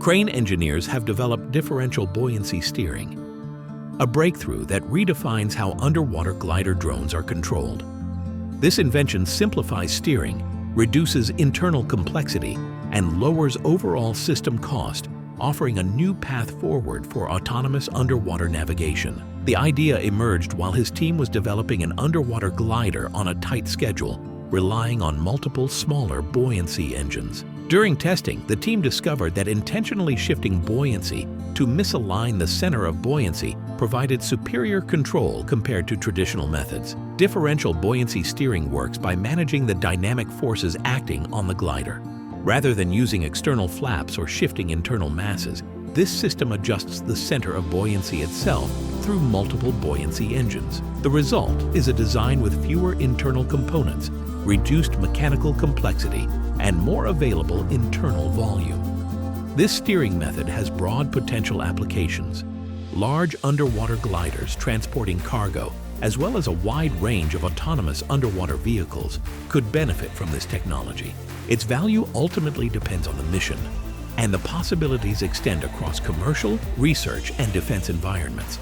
Crane engineers have developed differential buoyancy steering, a breakthrough that redefines how underwater glider drones are controlled. This invention simplifies steering, reduces internal complexity, and lowers overall system cost, offering a new path forward for autonomous underwater navigation. The idea emerged while his team was developing an underwater glider on a tight schedule, relying on multiple smaller buoyancy engines. During testing, the team discovered that intentionally shifting buoyancy to misalign the center of buoyancy provided superior control compared to traditional methods. Differential buoyancy steering works by managing the dynamic forces acting on the glider. Rather than using external flaps or shifting internal masses, this system adjusts the center of buoyancy itself through multiple buoyancy engines. The result is a design with fewer internal components, reduced mechanical complexity, and more available internal volume. This steering method has broad potential applications. Large underwater gliders transporting cargo, as well as a wide range of autonomous underwater vehicles, could benefit from this technology. Its value ultimately depends on the mission, and the possibilities extend across commercial, research, and defense environments.